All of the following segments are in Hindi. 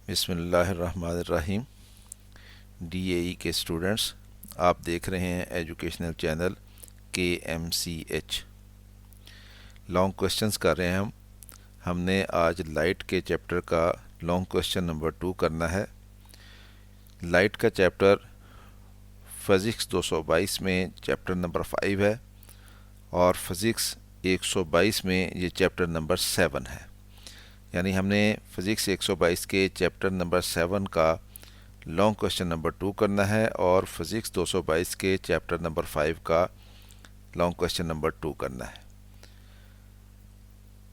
बिस्मिल्लाहिर्रहमानिर्रहीम। DAE के स्टूडेंट्स, आप देख रहे हैं educational channel KMCH। Long questions कर रहे हैं हमने आज लाइट के चैप्टर का लॉन्ग क्वेश्चन नंबर 2 करना है। लाइट का चैप्टर फिज़िक्स 222 में चैप्टर नंबर 5 है और फिज़िक्स 122 में ये चैप्टर नंबर 7 है। यानी हमने फिज़िक्स 122 के चैप्टर नंबर 7 का लॉन्ग क्वेश्चन नंबर 2 करना है और फिज़िक्स 222 के चैप्टर नंबर 5 का लॉन्ग क्वेश्चन नंबर 2 करना है।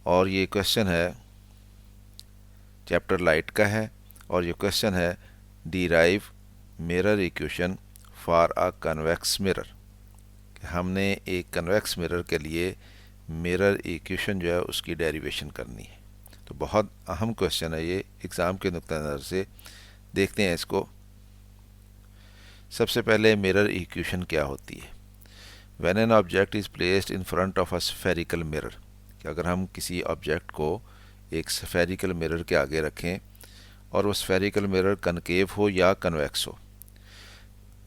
और ये क्वेश्चन है चैप्टर लाइट का है और ये क्वेश्चन है derive mirror equation for a convex mirror. हमने एक कन्वेक्स मिरर के लिए मिरर इक्वेशन जो है उसकी डेरिवेशन करनी है। तो बहुत अहम क्वेश्चन है ये एग्ज़ाम के नुक्ता नज़र से। देखते हैं इसको। सबसे पहले मिरर इक्वेशन क्या होती है। When an object is placed in front of a spherical mirror, कि अगर हम किसी ऑब्जेक्ट को एक स्फेरिकल मिरर के आगे रखें और वो स्फेरिकल मिरर कनकेव हो या कन्वेक्स हो,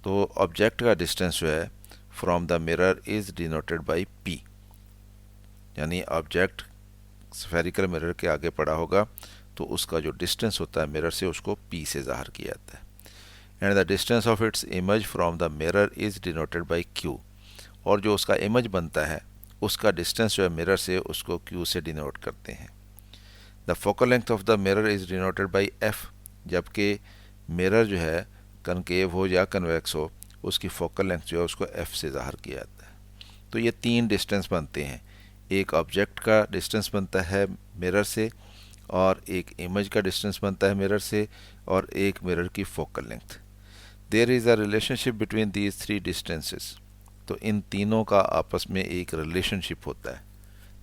तो ऑब्जेक्ट का डिस्टेंस जो है from the mirror is denoted by P। यानी ऑब्जेक्ट स्फेरिकल मिरर के आगे पड़ा होगा तो उसका जो डिस्टेंस होता है मिरर से उसको P से ज़ाहिर किया जाता है। And the distance of its image from the mirror is denoted by Q। और जो उसका इमेज बनता है उसका डिस्टेंस जो है मिरर से उसको Q से डिनोट करते हैं। The focal length of the mirror is denoted by F। जबकि मिरर जो है कनकेव हो या कन्वेक्स हो उसकी फोकल लेंथ जो है उसको F से ज़ाहिर किया जाता है। तो ये तीन डिस्टेंस बनते हैं। एक ऑब्जेक्ट का डिस्टेंस बनता है मिरर से, और एक इमेज का डिस्टेंस बनता है मिरर से, और एक मिरर की focal length. There is a relationship between these three distances. तो इन तीनों का आपस में एक रिलेशनशिप होता है,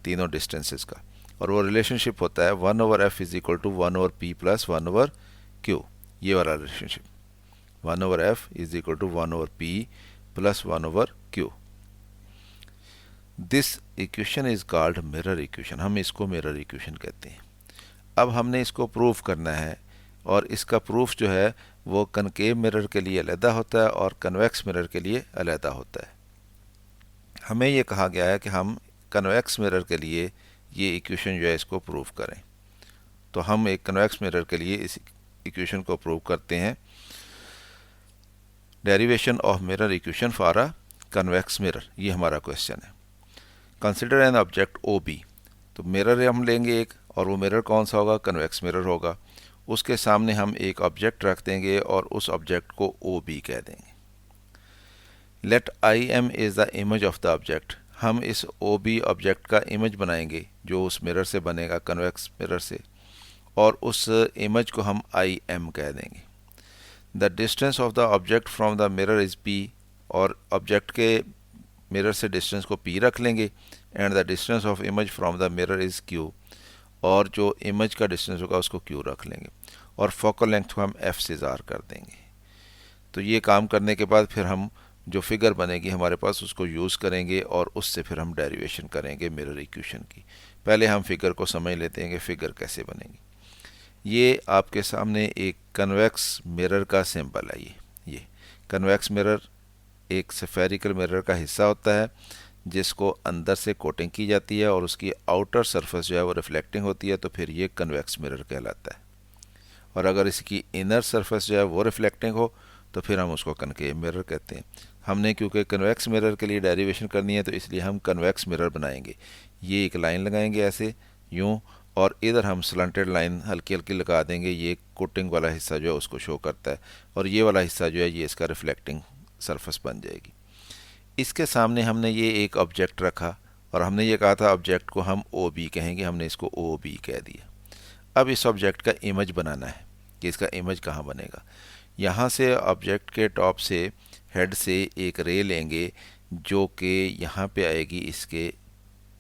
तीनों डिस्टेंसेस का, और वो रिलेशनशिप होता है 1/f is equal to 1/p plus 1/q। ये वाला relationship 1/f is equal to 1/p plus 1/q। This equation is called mirror equation. हम इसको मिरर इक्वेशन कहते हैं। अब हमने इसको प्रूफ करना है, और इसका प्रूफ जो है वो कनकेव मिरर के लिए अलहदा होता है और कन्वेक्स मिरर के लिए अलहदा होता है। हमें ये कहा गया है कि हम कन्वेक्स मिरर के लिए ये इक्वेशन जो है इसको प्रूव करें। तो हम एक कन्वेक्स मिरर के लिए इस इक्वेशन को प्रूव करते हैं। Derivation of mirror equation for a convex mirror, ये हमारा क्वेश्चन है। Consider an object OB। तो मिरर हम लेंगे एक, और वो मिरर कौन सा होगा, कन्वेक्स मिरर होगा। उसके सामने हम एक ऑब्जेक्ट रख देंगे और उस ऑब्जेक्ट को OB कह देंगे। Let IM is the image of the object. हम इस OB ऑब्जेक्ट का इमेज बनाएंगे जो उस मिरर से बनेगा, कन्वेक्स मिरर से, और उस इमेज को हम IM कह देंगे। The distance of the object from the mirror is P। और ऑब्जेक्ट के मिरर से डिस्टेंस को P रख लेंगे। And the distance of image from the mirror is Q। और जो इमेज का डिस्टेंस होगा उसको Q रख लेंगे, और फोकल लेंथ को हम F से ज़ाहिर कर देंगे। तो ये काम करने के बाद फिर हम जो फिगर बनेगी हमारे पास उसको यूज़ करेंगे और उससे फिर हम डेरिवेशन करेंगे मिरर इक्वेशन की। पहले हम फिगर को समझ लेते हैं कि फिगर कैसे बनेगी। ये आपके सामने एक कन्वेक्स मिरर का सिंबल है। ये कन्वेक्स मिरर एक स्फेरिकल मिरर का हिस्सा होता है जिसको अंदर से कोटिंग की जाती है और उसकी आउटर सरफेस जो है वो रिफ्लेक्टिंग होती है, तो फिर ये कन्वेक्स मिरर कहलाता है। और अगर इसकी इनर सरफेस जो है वो रिफ्लेक्टिंग हो तो फिर हम उसको कनकेव मिरर कहते हैं। हमने क्योंकि कन्वेक्स मिरर के लिए डेरिवेशन करनी है तो इसलिए हम कन्वेक्स मिरर बनाएंगे। ये एक लाइन लगाएंगे ऐसे यूं, और इधर हम स्लंटेड लाइन हल्की हल्की लगा देंगे। ये कोटिंग वाला हिस्सा जो है उसको शो करता है, और ये वाला हिस्सा जो है ये इसका रिफ्लेक्टिंग सरफेस बन जाएगी। इसके सामने हमने ये एक ऑब्जेक्ट रखा और हमने ये कहा था ऑब्जेक्ट को हम OB कहेंगे, हमने इसको OB कह दिया। अब इस ऑब्जेक्ट का इमेज बनाना है कि इसका इमेज कहाँ बनेगा। यहाँ से ऑब्जेक्ट के टॉप से हेड से एक रे लेंगे जो कि यहाँ पे आएगी इसके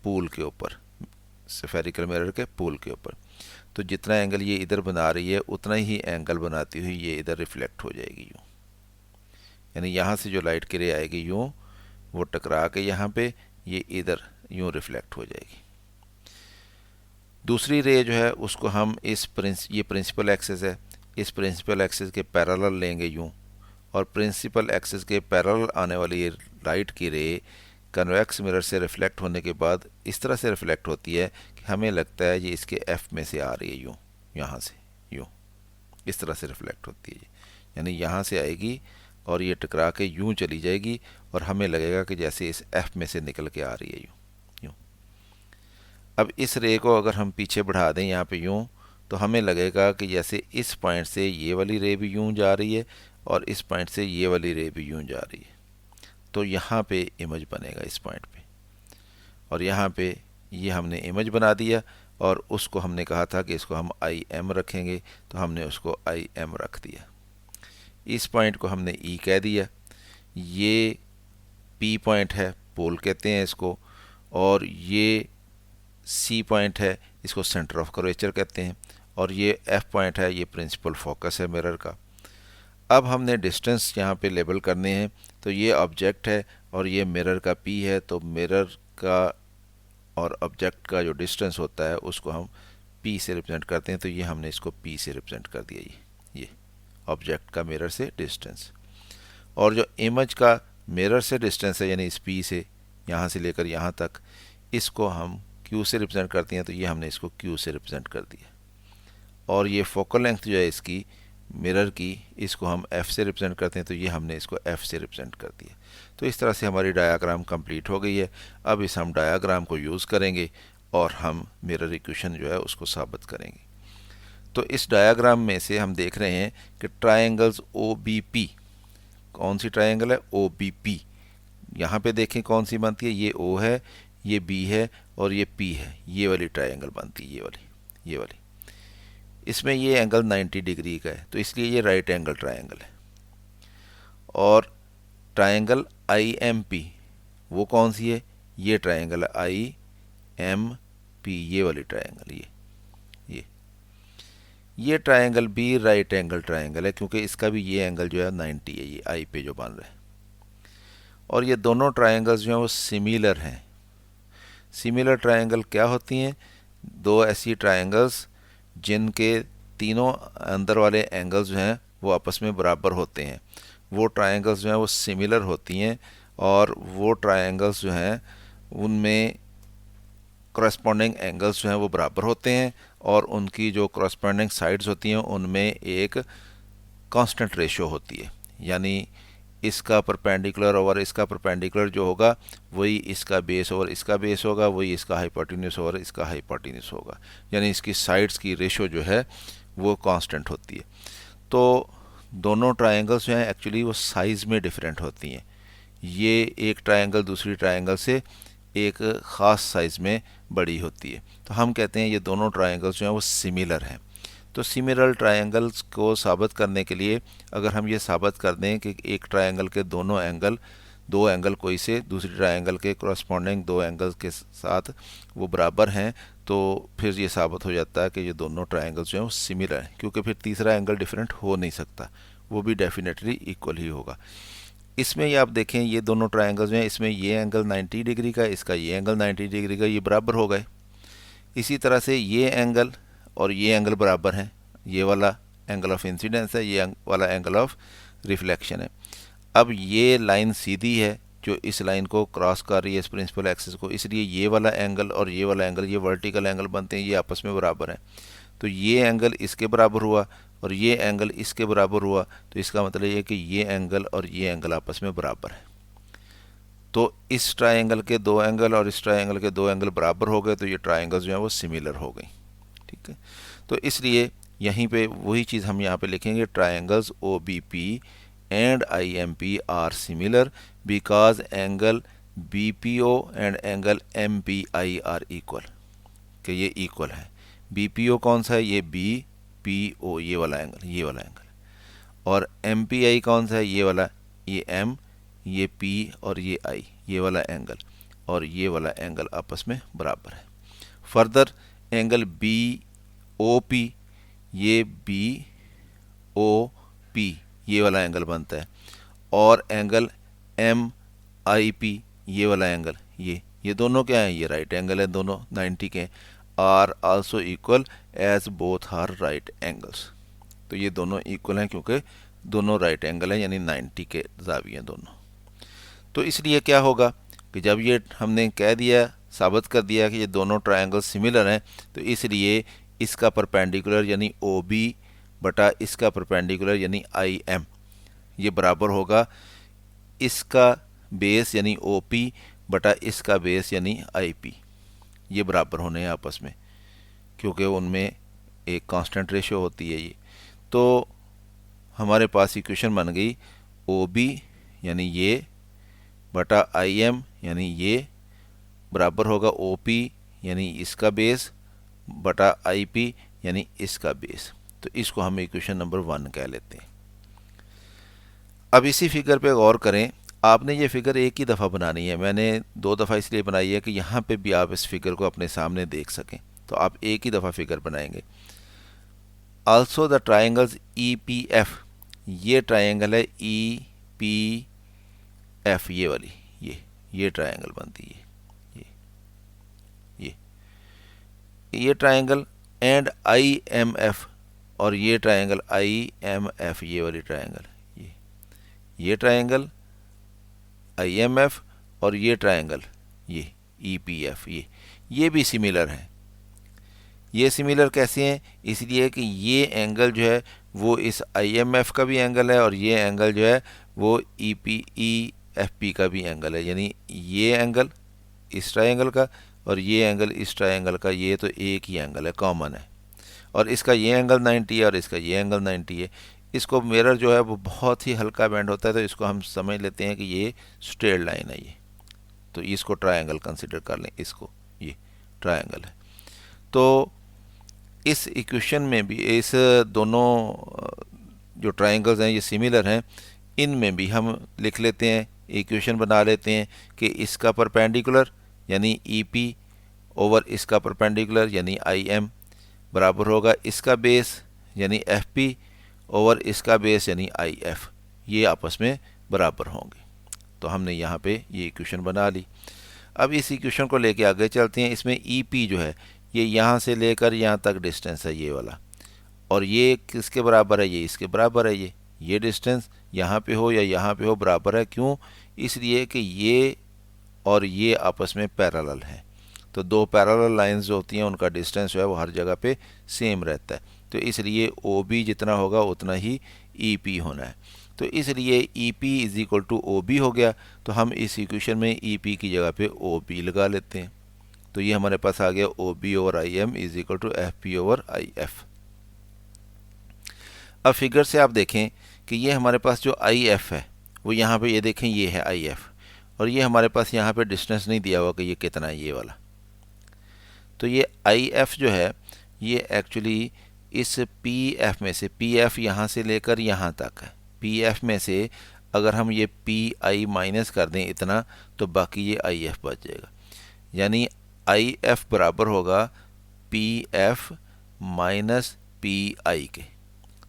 पूल के ऊपर, स्फेरिकल मिरर के पूल के ऊपर। तो जितना एंगल ये इधर बना रही है उतना ही एंगल बनाती हुई ये इधर रिफ्लेक्ट हो जाएगी यूँ। यानी यहाँ से जो लाइट की रे आएगी यूँ, वो टकरा के यहाँ पे ये इधर यूँ रिफ्लेक्ट हो जाएगी। दूसरी रे जो है उसको हम ये प्रिंसिपल एक्सिस है, इस प्रिंसिपल एक्सिस के पैरेलल लेंगे यूँ, और प्रिंसिपल एक्सिस के पैरेलल आने वाली ये लाइट की रे कन्वेक्स मिरर से रिफ्लेक्ट होने के बाद इस तरह से रिफ्लेक्ट होती है कि हमें लगता है ये इसके एफ में से आ रही है, यूँ यहाँ से यूँ इस तरह से रिफ्लेक्ट होती है, यानी यहाँ से आएगी और ये टकरा के यूँ चली जाएगी और हमें लगेगा कि जैसे इस एफ में से निकल के आ रही है यूँ यूँ। अब इस रे को अगर हम पीछे बढ़ा दें यहाँ पे यूँ, तो हमें लगेगा कि जैसे इस पॉइंट से ये वाली रे भी यूँ जा रही है और इस पॉइंट से ये वाली रे भी यूँ जा रही है। तो यहाँ पे इमेज बनेगा इस पॉइंट पे, और यहाँ पे ये हमने इमेज बना दिया और उसको हमने कहा था कि इसको हम आई एम रखेंगे, तो हमने उसको आई एम रख दिया। इस पॉइंट को हमने ई कह दिया, ये पी पॉइंट है, पोल कहते हैं इसको, और ये सी पॉइंट है, इसको सेंटर ऑफ कर्वेचर कहते हैं, और ये एफ पॉइंट है, ये प्रिंसिपल फोकस है मिरर का। अब हमने डिस्टेंस यहाँ पे लेबल करने हैं, तो ये ऑब्जेक्ट है और ये मिरर का पी है, तो मिरर का और ऑब्जेक्ट का जो डिस्टेंस होता है उसको हम पी से रिप्रेजेंट करते हैं, तो ये हमने इसको पी से रिप्रेजेंट कर दिया, ये ऑब्जेक्ट का मिरर से डिस्टेंस। और जो इमेज का मिरर से डिस्टेंस है, यानी इस पी से यहाँ से लेकर यहाँ तक, इसको हम क्यू से रिप्रेजेंट करते हैं, तो ये हमने इसको क्यू से रिप्रेजेंट कर दिया। और ये फोकल लेंथ जो है इसकी मिरर की, इसको हम एफ से रिप्रेजेंट करते हैं, तो ये हमने इसको एफ से रिप्रेजेंट कर दिया। तो इस तरह से हमारी डायाग्राम कंप्लीट हो गई है। अब इस हम डायाग्राम को यूज़ करेंगे और हम मिरर इक्वेशन जो है उसको साबित करेंगे। तो इस डायाग्राम में से हम देख रहे हैं कि ट्रायंगल्स ओ बी पी, कौन सी ट्रायंगल है, ओ बी पी। यहाँ पे देखें कौन सी बनती है, ये ओ है, ये बी है और ये पी है, ये वाली ट्रायंगल बनती है, ये वाली। इसमें ये एंगल 90 डिग्री का है, तो इसलिए ये राइट एंगल ट्रायंगल है। और ट्रायंगल आई एम पी वो कौन सी है, ये ट्रायंगल आई एम पी, ये वाली ट्रायंगल, ये ट्रायंगल भी राइट एंगल ट्रायंगल है, क्योंकि इसका भी ये एंगल जो है 90 है, ये आई पे जो बन रहा है। और ये दोनों ट्रायंगल्स जो हैं वो सिमिलर हैं। सिमिलर ट्रायंगल क्या होती हैं, दो ऐसी ट्रायंगल्स जिनके तीनों अंदर वाले एंगल्स जो हैं वो आपस में बराबर होते हैं, वो ट्रायंगल्स जो हैं वो सिमिलर होती हैं। और वो ट्रायंगल्स जो हैं उनमें करस्पॉन्डिंग एंगल्स जो हैं वो बराबर होते हैं, और उनकी जो करस्पॉन्डिंग साइड्स होती हैं उनमें एक कांस्टेंट रेशो होती है, यानी इसका परपेंडिकुलर ओवर इसका परपेंडिकुलर जो होगा वही इसका बेस ओवर इसका बेस होगा, वही इसका हाइपोटेन्यूस ओवर इसका हाइपोटेन्यूस होगा, यानी इसकी साइड्स की रेशो जो है वो कांस्टेंट होती है। तो दोनों ट्रायंगल्स जो हैं एक्चुअली वो साइज़ में डिफरेंट होती हैं। ये एक ट्रायंगल दूसरी ट्रायंगल से एक ख़ास साइज़ में बड़ी होती है, तो हम कहते हैं ये दोनों ट्रायंगल्स जो हैं वो सिमिलर हैं। तो सिमिलर ट्रायंगल्स को साबित करने के लिए अगर हम ये साबित कर दें कि एक ट्रायंगल के दो एंगल कोई से दूसरी ट्रायंगल के करस्पॉन्डिंग दो एंगल्स के साथ वो बराबर हैं, तो फिर ये साबित हो जाता है कि ये दोनों ट्रायंगल्स जो हैं वो सिमिलर हैं, क्योंकि फिर तीसरा एंगल डिफरेंट हो नहीं सकता, वो भी डेफिनेटली इक्वल ही होगा। इसमें ये आप देखें ये दोनों ट्रायंगल्स जो हैं, इसमें ये एंगल 90 डिग्री का, इसका ये एंगल 90 डिग्री का, ये बराबर हो गए। इसी तरह से ये एंगल और ये एंगल बराबर हैं, ये वाला एंगल ऑफ इंसिडेंस है, ये वाला एंगल ऑफ रिफ्लेक्शन है। अब ये लाइन सीधी है जो इस लाइन को क्रॉस कर रही है, इस प्रिंसिपल एक्सिस को, इसलिए ये वाला एंगल और ये वाला एंगल ये वर्टिकल एंगल बनते हैं, ये आपस में बराबर हैं। तो ये एंगल इसके बराबर हुआ और ये एंगल इसके बराबर हुआ, तो इसका मतलब ये है कि ये एंगल और ये एंगल आपस में बराबर है। तो इस ट्रायंगल के दो एंगल और इस ट्रायंगल के दो एंगल बराबर हो गए, तो ये ट्रायंगल्स जो हैं वो सिमिलर हो गई, ठीक है। तो इसलिए यहीं पे वही चीज़ हम यहाँ पे लिखेंगे, triangles O B P and I M P are similar because angle B P O and angle M P I are equal, कि ये इक्वल है। बी पी ओ कौन सा है, ये बी पी ओ, ये वाला एंगल, और एम पी आई कौन सा है, ये वाला, ये एम, ये पी और ये आई, ये वाला एंगल और ये वाला एंगल आपस में बराबर है। Further angle B O P, ये बी ओ पी, ये वाला एंगल बनता है, और एंगल एम आई पी, ये वाला एंगल, ये दोनों क्या हैं, ये राइट एंगल है, दोनों 90 के, are also equal as both are right angles. तो ये दोनों इक्वल हैं क्योंकि दोनों राइट एंगल हैं, यानी 90 के ज़ाविये दोनों। तो इसलिए क्या होगा कि जब ये हमने कह दिया, साबित कर दिया कि ये दोनों ट्रायंगल सिमिलर हैं, तो इसलिए इसका परपेंडिकुलर यानी ओ बी बटा इसका परपेंडिकुलर यानी आई एम ये बराबर होगा इसका बेस यानी ओ पी बटा इसका बेस यानी आई पी। ये बराबर होने हैं आपस में क्योंकि उनमें एक कांस्टेंट रेशियो होती है ये। तो हमारे पास इक्वेशन बन गई ओ बी यानी ये बटा आई एम यानी ये बराबर होगा ओ पी यानी इसका बेस बटा आई पी यानी इसका बेस। तो इसको हम इक्वेशन नंबर 1 कह लेते हैं। अब इसी फिगर पे गौर करें। आपने ये फिगर एक ही दफ़ा बनानी है, मैंने 2 दफ़ा इसलिए बनाई है कि यहाँ पे भी आप इस फिगर को अपने सामने देख सकें। तो आप एक ही दफ़ा फिगर बनाएंगे। Also the triangles E P F, ये ट्राइंगल है ई पी एफ, ये वाली ये ट्राइंगल बनती है ये triangle and I M F, और ये ट्राइंगल आई एम एफ, ये वाली ट्राइंगल ये ट्राइंगल आई एम एफ और ये ट्राइंगल ये ई पी एफ ये भी सिमिलर हैं। ये सिमिलर कैसे हैं? इसलिए कि ये एंगल जो है वो इस आई एम एफ का भी एंगल है और ये एंगल जो है वो ई एफ पी का भी एंगल है, यानी ये एंगल इस ट्राइंगल का और ये एंगल इस ट्राइंगल का, ये तो एक ही एंगल है, कॉमन है। और इसका ये एंगल 90 है और इसका ये एंगल 90 है। इसको मिरर जो है वो बहुत ही हल्का बेंड होता है, तो इसको हम समझ लेते हैं कि ये स्ट्रेट लाइन है ये, तो इसको ट्रायंगल कंसिडर कर लें, इसको ये ट्रायंगल है। तो इस इक्वेशन में भी इस दोनों जो ट्रायंगल्स हैं ये सिमिलर हैं, इनमें भी हम लिख लेते हैं, इक्वेशन बना लेते हैं कि इसका परपेंडिकुलर यानी ई पी ओवर इसका परपेंडिकुलर यानी आई एम बराबर होगा इसका बेस यानी एफ पी ओवर इसका बेस यानी आई एफ, ये आपस में बराबर होंगे। तो हमने यहाँ पे ये इक्वेशन बना ली। अब इस इक्वेशन को लेके आगे चलते हैं। इसमें ई पी जो है ये यहाँ से लेकर यहाँ तक डिस्टेंस है ये वाला, और ये किसके बराबर है? ये इसके बराबर है। ये डिस्टेंस यहाँ पे हो या यहाँ पे हो बराबर है। क्यों? इसलिए कि ये और ये आपस में पैरेलल है। तो दो पैरेलल लाइंस जो होती हैं उनका डिस्टेंस जो है वो हर जगह पे सेम रहता है, तो इसलिए ओ बी जितना होगा उतना ही ई पी होना है। तो इसलिए E P is equal to O B हो गया। तो हम इस इक्वेशन में ई पी की जगह पे ओ बी लगा लेते हैं। तो ये हमारे पास आ गया O B over I M is equal to F P over I F. अब फिगर से आप देखें कि ये हमारे पास जो आई एफ है वो यहाँ पे, ये देखें ये है आई एफ, और ये हमारे पास यहाँ पे डिस्टेंस नहीं दिया हुआ कि ये कितना है ये वाला। तो ये आई एफ जो है ये एक्चुअली इस पी एफ में से, पी एफ यहाँ से लेकर यहाँ तक है, पी एफ में से अगर हम ये पी आई माइनस कर दें इतना, तो बाकी ये आई एफ बच जाएगा। यानी आई एफ बराबर होगा P F minus P I के।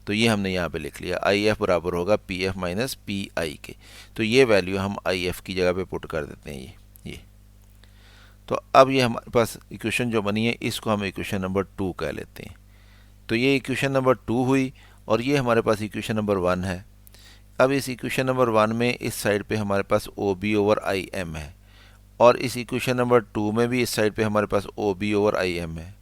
तो ये हमने यहाँ पे लिख लिया, आई एफ बराबर होगा P F minus P I के। तो ये वैल्यू हम आई एफ की जगह पे पुट कर देते हैं ये। तो अब ये हमारे पास इक्वेशन जो बनी है इसको हम इक्वेशन नंबर 2 कह लेते हैं। तो ये इक्वेशन नंबर 2 हुई और ये हमारे पास इक्वेशन नंबर 1 है। अब इस इक्वेशन नंबर 1 में इस साइड पे हमारे पास O B over I M है, और इस इक्वेशन नंबर 2 में भी इस साइड पे हमारे पास O B over I M है।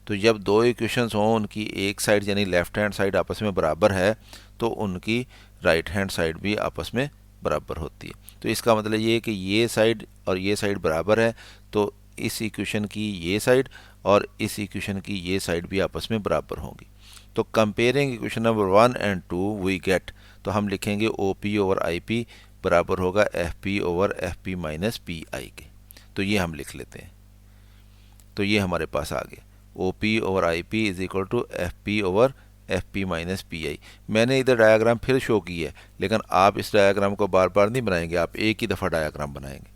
तो जब दो इक्वेशंस हों उनकी एक साइड यानी लेफ्ट हैंड साइड आपस में बराबर है, तो उनकी राइट हैंड साइड भी आपस में बराबर होती है। तो इसका मतलब ये है कि ये साइड और ये साइड बराबर है, तो इस इक्वेशन की ये साइड और इस इक्वेशन की ये साइड भी आपस में बराबर होंगी। तो comparing equation number 1 and 2 we get, तो हम लिखेंगे O P over I P बराबर होगा F P over F P minus P I के। तो ये हम लिख लेते हैं। तो ये हमारे पास आ गया O P over I P is equal to F P over F P minus P I. मैंने इधर डायाग्राम फिर शो की है, लेकिन आप इस डायाग्राम को बार बार नहीं बनाएंगे, आप एक ही दफ़ा डायाग्राम बनाएंगे।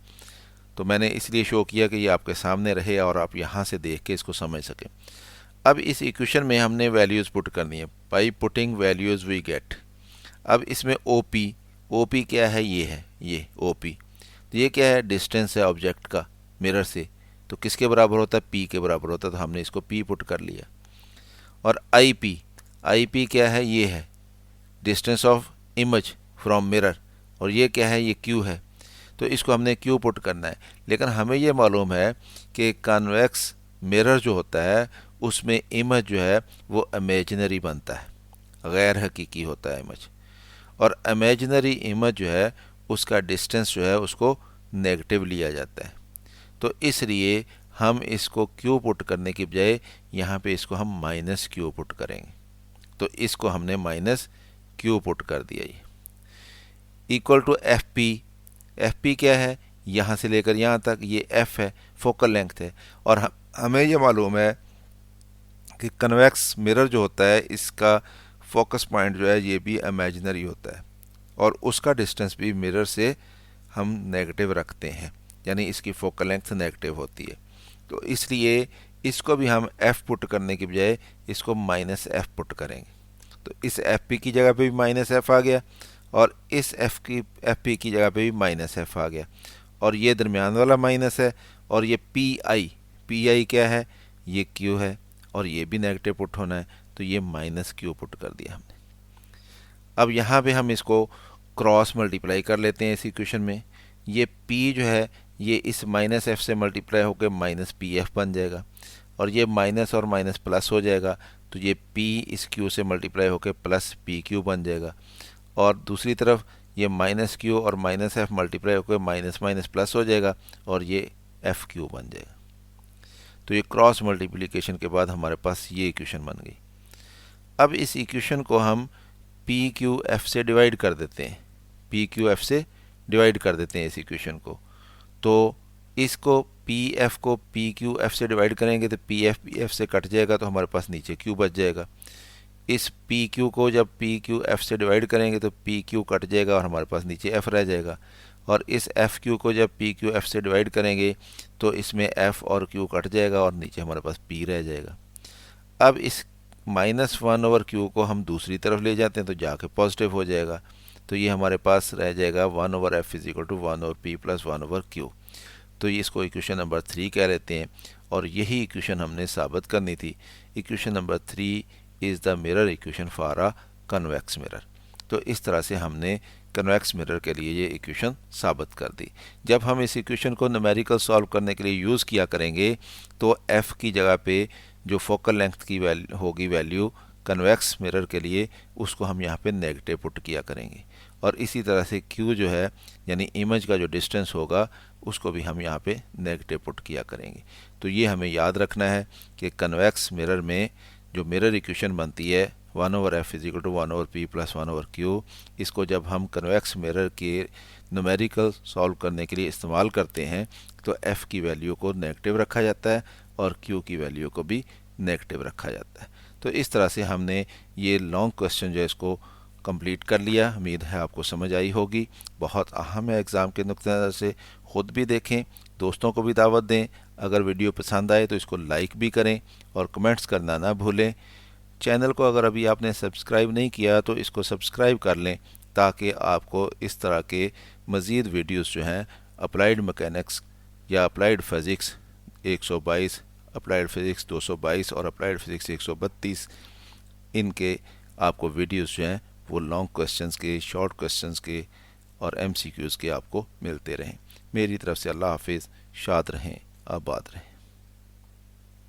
तो मैंने इसलिए शो किया कि ये आपके सामने रहे और आप यहाँ से देख के इसको समझ सकें। अब इस इक्वेशन में हमने वैल्यूज़ पुट करनी है। By putting values we get. अब इसमें ओ पी क्या है? ये है ये ओ पी। तो ये क्या है? डिस्टेंस है ऑब्जेक्ट का मिरर से। तो किसके बराबर होता है? पी के बराबर होता है। तो हमने इसको पी पुट कर लिया। और आई IP क्या है, ये है distance of image from mirror, और ये क्या है, ये Q है। तो इसको हमने Q पुट करना है। लेकिन हमें ये मालूम है कि कन्वेक्स मिरर जो होता है उसमें इमेज जो है वो इमेजिनरी बनता है, गैर हकीकी होता है इमेज, और इमेजिनरी इमेज जो है उसका डिस्टेंस जो है उसको नेगेटिव लिया जाता है। तो इसलिए हम इसको Q पुट करने की बजाय यहाँ पे इसको हम माइनस Q पुट करेंगे। तो इसको हमने माइनस Q पुट कर दिया, ये इक्वल टू एफ पी क्या है, यहाँ से लेकर यहाँ तक ये F है, फोकल लेंथ है, और हमें ये मालूम है कि कन्वेक्स मिरर जो होता है इसका फोकस पॉइंट जो है ये भी इमेजिनरी होता है, और उसका डिस्टेंस भी मिरर से हम नेगेटिव रखते हैं, यानी इसकी फोकल लेंथ नेगेटिव होती है। तो इसलिए इसको भी हम F पुट करने की बजाय इसको माइनस F पुट करेंगे। तो इस FP की जगह पे भी माइनस F आ गया, और इस FP की जगह पे भी माइनस F आ गया, और ये दरमियान वाला माइनस है, और ये PI क्या है, ये Q है, और ये भी नेगेटिव पुट होना है, तो ये माइनस Q पुट कर दिया हमने। अब यहाँ पे हम इसको क्रॉस मल्टीप्लाई कर लेते हैं इस इक्वेशन में। ये P जो है ये इस माइनस F से मल्टीप्लाई होकर माइनस PF बन जाएगा, और ये माइनस और माइनस प्लस हो जाएगा, तो ये P इस Q से मल्टीप्लाई होकर प्लस PQ बन जाएगा, और दूसरी तरफ ये माइनस Q और माइनस F मल्टीप्लाई होकर माइनस माइनस प्लस हो जाएगा, और ये FQ बन जाएगा। तो ये क्रॉस मल्टीप्लिकेशन के बाद हमारे पास ये इक्वेशन बन गई। अब इस इक्वेशन को हम PQF से डिवाइड कर देते हैं, PQF से डिवाइड कर देते हैं इस इक्वेशन को। तो इसको PF को PQF से डिवाइड करेंगे तो PF PF से कट जाएगा, तो हमारे पास नीचे Q बच जाएगा। इस PQ को जब PQF से डिवाइड करेंगे तो PQ कट जाएगा और हमारे पास नीचे F रह जाएगा, और इस FQ को जब PQF से डिवाइड करेंगे तो इसमें F और Q कट जाएगा और नीचे हमारे पास P रह जाएगा। अब इस -1/Q को हम दूसरी तरफ ले जाते हैं तो जाके पॉजिटिव हो जाएगा, तो ये हमारे पास रह जाएगा 1/F is equal to 1/P plus 1/Q। तो ये इसको इक्वेशन नंबर 3 कह लेते हैं, और यही इक्वेशन हमने साबित करनी थी। Equation number 3 is the mirror equation for a convex mirror. तो इस तरह से हमने कन्वेक्स मिरर के लिए ये इक्वेशन साबित कर दी। जब हम इस इक्वेशन को न्यूमेरिकल सॉल्व करने के लिए यूज़ किया करेंगे तो F की जगह पे जो फोकल लेंथ की वैल्यू होगी वैल्यू कन्वेक्स मिरर के लिए, उसको हम यहाँ पे नेगेटिव पुट किया करेंगे, और इसी तरह से Q जो है यानी इमेज का जो डिस्टेंस होगा उसको भी हम यहाँ पे नेगेटिव पुट किया करेंगे। तो ये हमें याद रखना है कि कन्वेक्स मिरर में जो मिरर इक्वेशन बनती है 1/F is equal to 1/P plus 1/Q, इसको जब हम कन्वेक्स मिरर के न्यूमेरिकल सॉल्व करने के लिए इस्तेमाल करते हैं तो F की वैल्यू को नेगेटिव रखा जाता है और Q की वैल्यू को भी नेगेटिव रखा जाता है। तो इस तरह से हमने ये लॉन्ग क्वेश्चन जो है इसको कंप्लीट कर लिया। उम्मीद है आपको समझ आई होगी। बहुत अहम है एग्ज़ाम के नुक्ते नज़र से। ख़ुद भी देखें, दोस्तों को भी दावत दें। अगर वीडियो पसंद आए तो इसको लाइक भी करें और कमेंट्स करना ना भूलें। चैनल को अगर अभी आपने सब्सक्राइब नहीं किया तो इसको सब्सक्राइब कर लें, ताकि आपको इस तरह के मज़ीद वीडियोस जो हैं अप्लाइड मैकेनिक्स या अप्लाइड फ़िज़िक्स 122, अप्लाइड फ़िज़िक्स 222 और अप्लाइड फ़िज़िक्स 132, इनके आपको वीडियोस जो हैं वो लॉन्ग क्वेश्चंस के, शॉर्ट क्वेश्चंस के और MCQs के आपको मिलते रहें। मेरी तरफ से अल्लाह हाफिज़। शाद रहें, आबाद रहें।